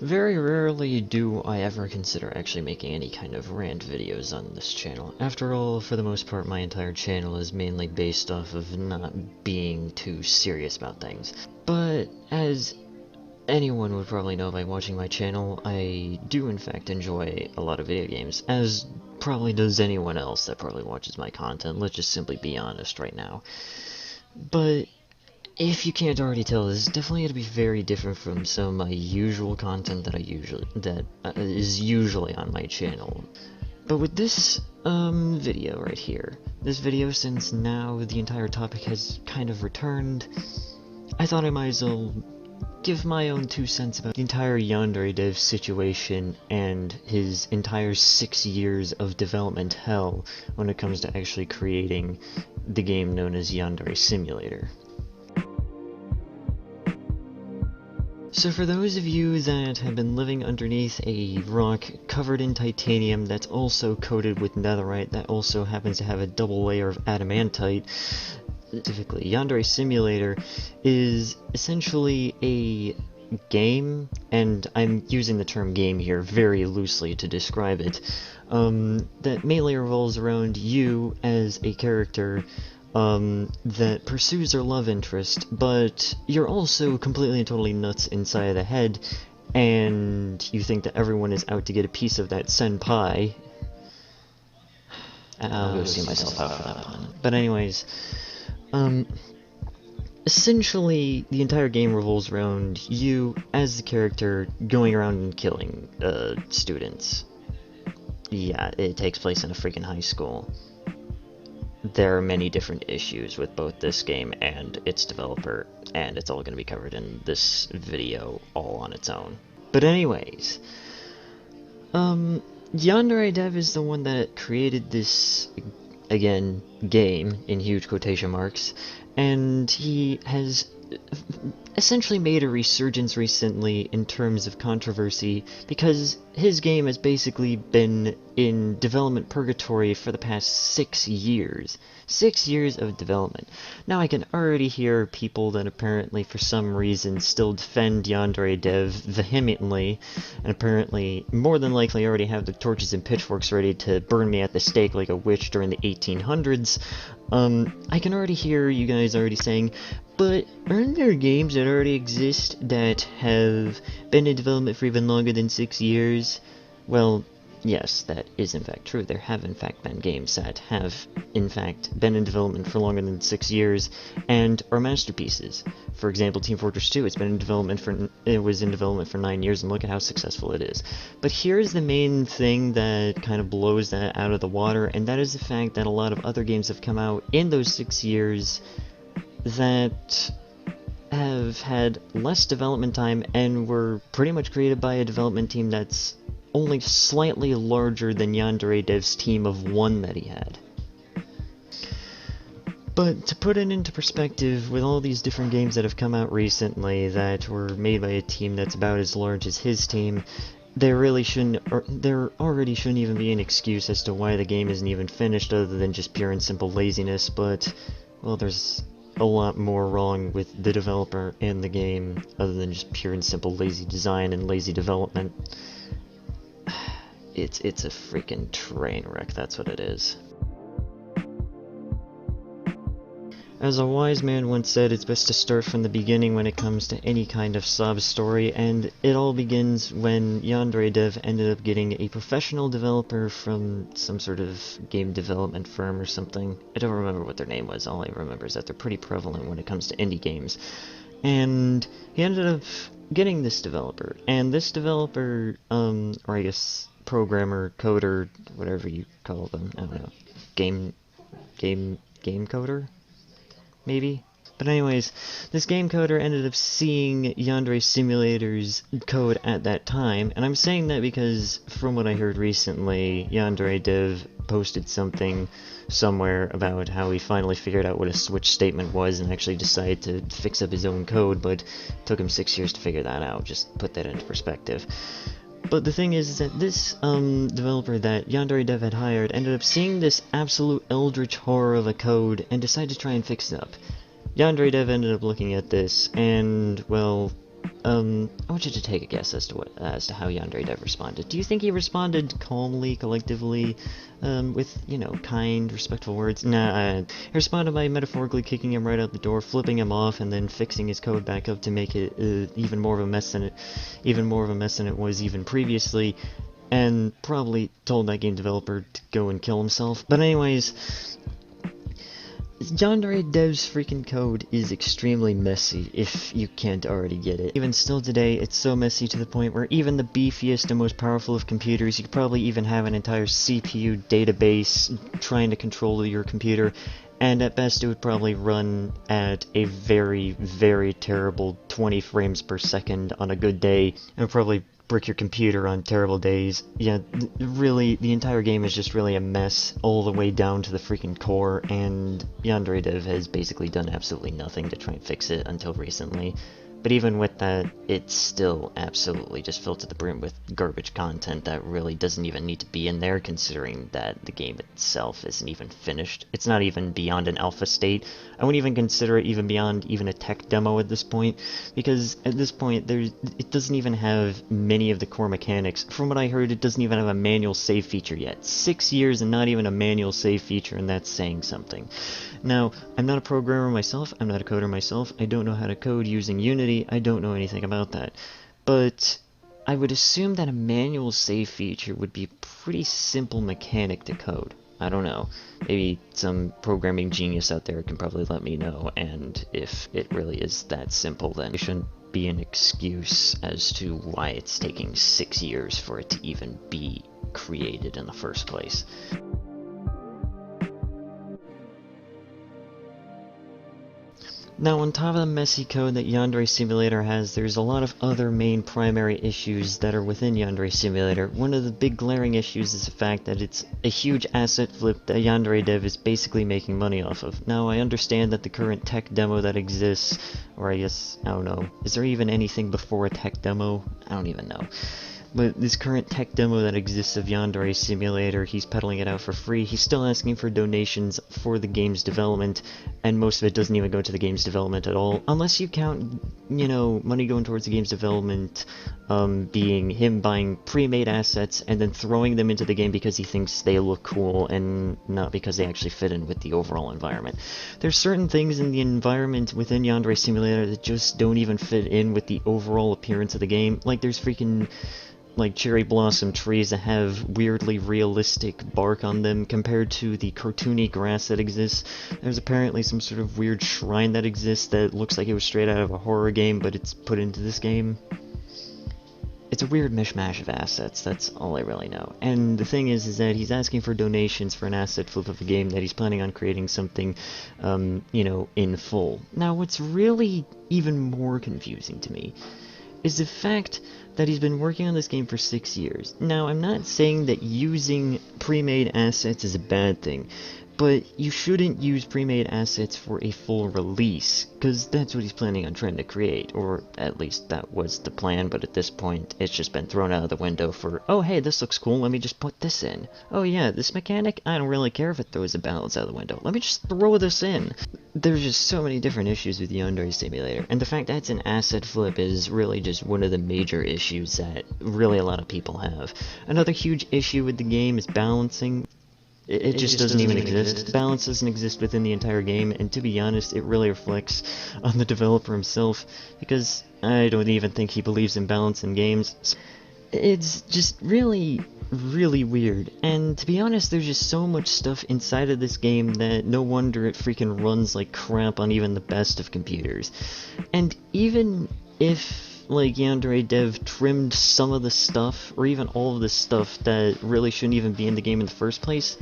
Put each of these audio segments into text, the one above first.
Very rarely do I ever consider actually making any kind of rant videos on this channel. After all, for the most part, my entire channel is mainly based off of not being too serious about things. But, as anyone would probably know by watching my channel, I do in fact enjoy a lot of video games, as probably does anyone else that probably watches my content. Let's just simply be honest right now. But if you can't already tell, this is definitely going to be very different from some of my usual content that is usually on my channel. But with this video right here, this video, since now the entire topic has kind of returned, I thought I might as well give my own 2 cents about the entire Yandere Dev situation and his entire 6 years of development hell when it comes to actually creating the game known as Yandere Simulator. So for those of you that have been living underneath a rock covered in titanium that's also coated with netherite that also happens to have a double layer of adamantite, specifically, Yandere Simulator is essentially a game, and I'm using the term game here very loosely to describe it, that mainly revolves around you as a character that pursues their love interest, but you're also completely and totally nuts inside of the head, and you think that everyone is out to get a piece of that senpai. I'll go see myself out for that pun. But anyways, essentially, the entire game revolves around you as the character going around and killing students. Yeah, it takes place in a freaking high school. There are many different issues with both this game and its developer, and it's all going to be covered in this video all on its own. But anyways, Yandere Dev is the one that created this, again, game, in huge quotation marks, and he has essentially made a resurgence recently in terms of controversy because his game has basically been in development purgatory for the past 6 years. 6 years of development. Now I can already hear people that apparently for some reason still defend Yandere Dev vehemently, and apparently more than likely already have the torches and pitchforks ready to burn me at the stake like a witch during the 1800s. I can already hear you guys already saying, but aren't there games that already exist that have been in development for even longer than 6 years? Well, yes, that is in fact true. There have in fact been games that have in fact been in development for longer than 6 years and are masterpieces. For example, Team Fortress 2, it was in development for 9 years, and look at how successful it is. But here's the main thing that kind of blows that out of the water, and that is the fact that a lot of other games have come out in those 6 years that have had less development time and were pretty much created by a development team that's only slightly larger than Yandere Dev's team of 1 that he had. But to put it into perspective, with all these different games that have come out recently that were made by a team that's about as large as his team, there already shouldn't even be an excuse as to why the game isn't even finished other than just pure and simple laziness, but, well, there's a lot more wrong with the developer and the game other than just pure and simple lazy design and lazy development. It's a freaking train wreck, that's what it is. As a wise man once said, it's best to start from the beginning when it comes to any kind of sob story, and it all begins when Yandere Dev ended up getting a professional developer from some sort of game development firm or something. I don't remember what their name was. All I remember is that they're pretty prevalent when it comes to indie games. And he ended up getting this developer, and this developer, or I guess programmer, coder, whatever you call them, I don't know, game coder? Maybe? But anyways, this game coder ended up seeing Yandere Simulator's code at that time, and I'm saying that because, from what I heard recently, Yandere Dev posted something somewhere about how he finally figured out what a switch statement was and actually decided to fix up his own code, but it took him 6 years to figure that out. Just put that into perspective. But the thing is that this developer that Yandere Dev had hired ended up seeing this absolute eldritch horror of a code and decided to try and fix it up. Yandere Dev ended up looking at this and, well, I want you to take a guess as to how Yandere Dev responded. Do you think he responded calmly, collectively, with, you know, kind, respectful words? Nah, he responded by metaphorically kicking him right out the door, flipping him off, and then fixing his code back up to make it even more of a mess than it was even previously, and probably told that game developer to go and kill himself. But anyways, Yandere Dev's freaking code is extremely messy, if you can't already get it. Even still today, it's so messy to the point where even the beefiest and most powerful of computers, you could probably even have an entire CPU database trying to control your computer, and at best it would probably run at a very, very terrible 20 frames per second on a good day, and probably brick your computer on terrible days. Yeah, really, the entire game is just really a mess all the way down to the freaking core, and Yandere Dev has basically done absolutely nothing to try and fix it until recently. But even with that, it's still absolutely just filled to the brim with garbage content that really doesn't even need to be in there, considering that the game itself isn't even finished. It's not even beyond an alpha state. I wouldn't even consider it even beyond even a tech demo at this point, because at this point, it doesn't even have many of the core mechanics. From what I heard, it doesn't even have a manual save feature yet. 6 years and not even a manual save feature, and that's saying something. Now, I'm not a programmer myself, I'm not a coder myself, I don't know how to code using Unity, I don't know anything about that. But I would assume that a manual save feature would be a pretty simple mechanic to code. I don't know. Maybe some programming genius out there can probably let me know, and if it really is that simple, then it shouldn't be an excuse as to why it's taking 6 years for it to even be created in the first place. Now, on top of the messy code that Yandere Simulator has, there's a lot of other main primary issues that are within Yandere Simulator. One of the big glaring issues is the fact that it's a huge asset flip that Yandere Dev is basically making money off of. Now, I understand that the current tech demo that exists, or I guess, I don't know, is there even anything before a tech demo? I don't even know. But this current tech demo that exists of Yandere Simulator, he's peddling it out for free. He's still asking for donations for the game's development, and most of it doesn't even go to the game's development at all. Unless you count, you know, money going towards the game's development being him buying pre-made assets and then throwing them into the game because he thinks they look cool and not because they actually fit in with the overall environment. There's certain things in the environment within Yandere Simulator that just don't even fit in with the overall appearance of the game. Like, there's freaking like cherry blossom trees that have weirdly realistic bark on them compared to the cartoony grass that exists. There's apparently some sort of weird shrine that exists that looks like it was straight out of a horror game, but it's put into this game. It's a weird mishmash of assets, that's all I really know. And the thing is that he's asking for donations for an asset flip of a game that he's planning on creating something, you know, in full. Now, what's really even more confusing to me is the fact that he's been working on this game for 6 years. Now, I'm not saying that using pre-made assets is a bad thing, but you shouldn't use pre-made assets for a full release, because that's what he's planning on trying to create, or at least that was the plan, but at this point, it's just been thrown out of the window for, oh hey, this looks cool, let me just put this in. Oh yeah, this mechanic, I don't really care if it throws the balance out of the window, let me just throw this in. There's just so many different issues with the Yandere Simulator, and the fact that it's an asset flip is really just one of the major issues that really a lot of people have. Another huge issue with the game is balancing. It just doesn't even exist. Balance doesn't exist within the entire game, and to be honest, it really reflects on the developer himself, because I don't even think he believes in balance in games. It's just really weird, and to be honest, there's just so much stuff inside of this game that no wonder it freaking runs like crap on even the best of computers. And even if, like, Yandere Dev trimmed some of the stuff, or even all of the stuff that really shouldn't even be in the game in the first place,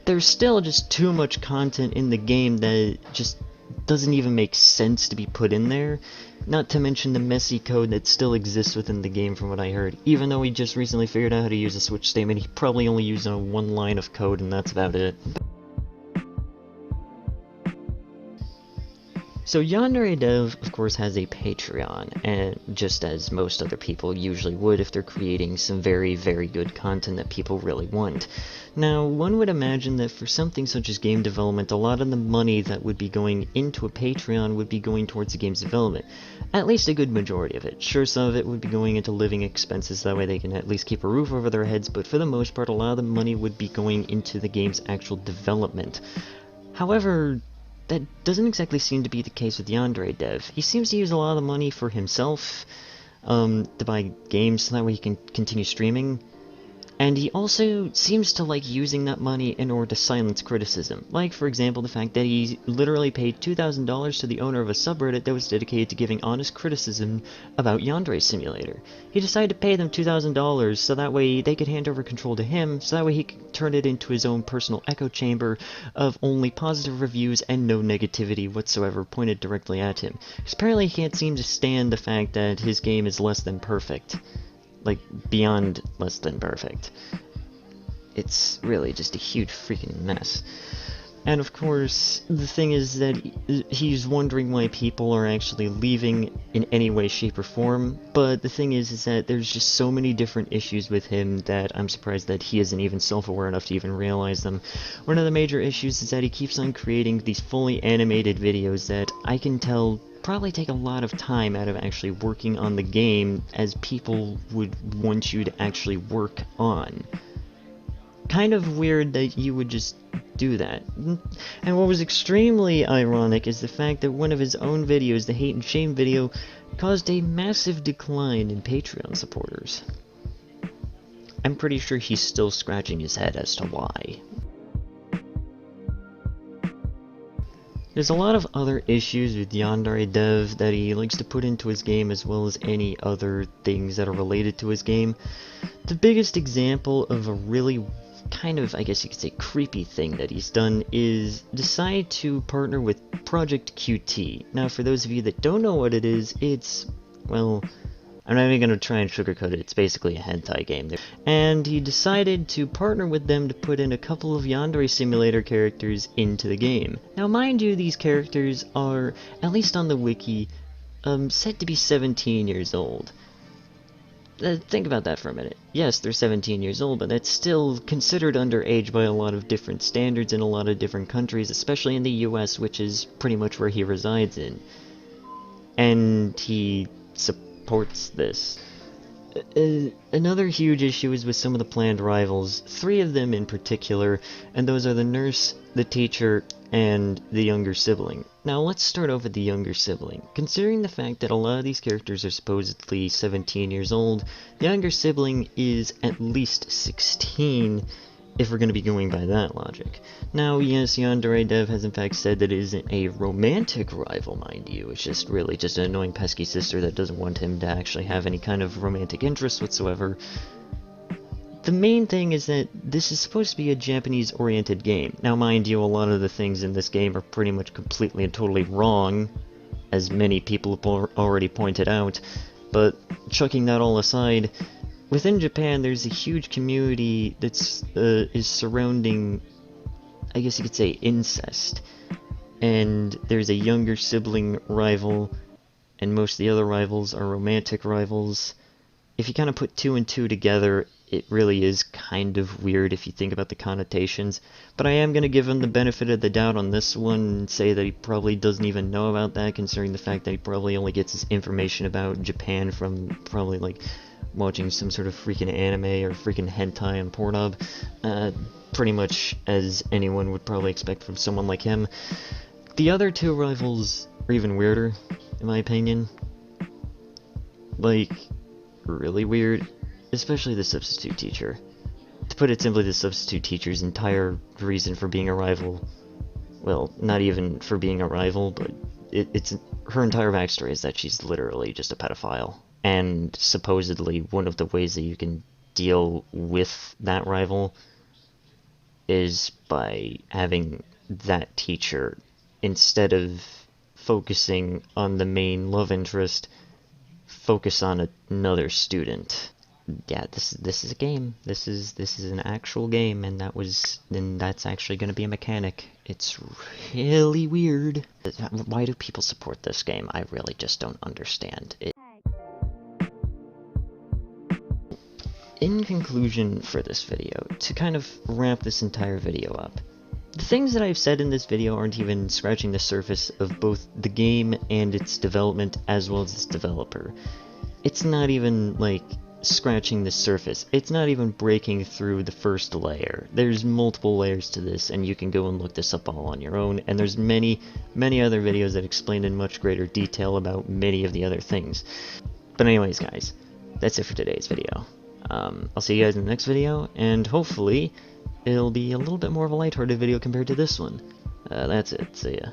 there's still just too much content in the game that just doesn't even make sense to be put in there. Not to mention the messy code that still exists within the game from what I heard. Even though he just recently figured out how to use a switch statement, he probably only used one line of code and that's about it. So Yandere Dev, of course, has a Patreon, and just as most other people usually would if they're creating some very, very good content that people really want. Now, one would imagine that for something such as game development, a lot of the money that would be going into a Patreon would be going towards the game's development. At least a good majority of it. Sure, some of it would be going into living expenses, that way they can at least keep a roof over their heads, but for the most part, a lot of the money would be going into the game's actual development. However, that doesn't exactly seem to be the case with Yandere Dev. He seems to use a lot of the money for himself, to buy games so that way he can continue streaming. And he also seems to like using that money in order to silence criticism. Like, for example, the fact that he literally paid $2,000 to the owner of a subreddit that was dedicated to giving honest criticism about Yandere Simulator. He decided to pay them $2,000 so that way they could hand over control to him, so that way he could turn it into his own personal echo chamber of only positive reviews and no negativity whatsoever pointed directly at him. Because apparently he can't seem to stand the fact that his game is less than perfect. Like, beyond less than perfect. It's really just a huge freaking mess. And of course, the thing is that he's wondering why people are actually leaving in any way, shape, or form, but the thing is that there's just so many different issues with him that I'm surprised that he isn't even self-aware enough to even realize them. One of the major issues is that he keeps on creating these fully animated videos that I can tell probably take a lot of time out of actually working on the game as people would want you to actually work on. Kind of weird that you would just do that. And what was extremely ironic is the fact that one of his own videos, the Hate and Shame video, caused a massive decline in Patreon supporters. I'm pretty sure he's still scratching his head as to why. There's a lot of other issues with Yandere Dev that he likes to put into his game as well as any other things that are related to his game. The biggest example of a really kind of, I guess you could say, creepy thing that he's done is decide to partner with Project QT. Now, for those of you that don't know what it is, it's, well, I'm not even going to try and sugarcoat it, it's basically a hentai game. And he decided to partner with them to put in a couple of Yandere Simulator characters into the game. Now mind you, these characters are, at least on the wiki, said to be 17 years old. Think about that for a minute. Yes, they're 17 years old, but that's still considered underage by a lot of different standards in a lot of different countries, especially in the US, which is pretty much where he resides in. And he supports this. Another huge issue is with some of the planned rivals, 3 of them in particular, and those are the nurse, the teacher, and the younger sibling. Now let's start off with the younger sibling. Considering the fact that a lot of these characters are supposedly 17 years old, the younger sibling is at least 16, if we're going to be going by that logic. Now, yes, Yandere Dev has in fact said that it isn't a romantic rival, mind you. It's just really just an annoying pesky sister that doesn't want him to actually have any kind of romantic interest whatsoever. The main thing is that this is supposed to be a Japanese-oriented game. Now, mind you, a lot of the things in this game are pretty much completely and totally wrong, as many people have already pointed out, but chucking that all aside, within Japan, there's a huge community that's is surrounding, I guess you could say, incest. And there's a younger sibling rival, and most of the other rivals are romantic rivals. If you kind of put 2 and 2 together, it really is kind of weird if you think about the connotations. But I am going to give him the benefit of the doubt on this one and say that he probably doesn't even know about that, considering the fact that he probably only gets his information about Japan from probably like watching some sort of freaking anime or freaking hentai on Pornhub, pretty much as anyone would probably expect from someone like him. The other 2 rivals are even weirder, in my opinion. Like, really weird, especially the substitute teacher. To put it simply, the substitute teacher's entire reason for being a rival, well, not even for being a rival, but it's her entire backstory is that she's literally just a pedophile. And supposedly one of the ways that you can deal with that rival is by having that teacher, instead of focusing on the main love interest, focus on another student. yeah, this is a game. This is an actual game, and that's actually going to be a mechanic. It's really weird. Why do people support this game? I really just don't understand it. In conclusion for this video, to kind of wrap this entire video up, the things that I've said in this video aren't even scratching the surface of both the game and its development as well as its developer. It's not even, like, scratching the surface. It's not even breaking through the first layer. There's multiple layers to this, and you can go and look this up all on your own, and there's many other videos that explain in much greater detail about many of the other things. But anyways, guys, that's it for today's video. I'll see you guys in the next video, and hopefully it'll be a little bit more of a lighthearted video compared to this one. That's it. See ya.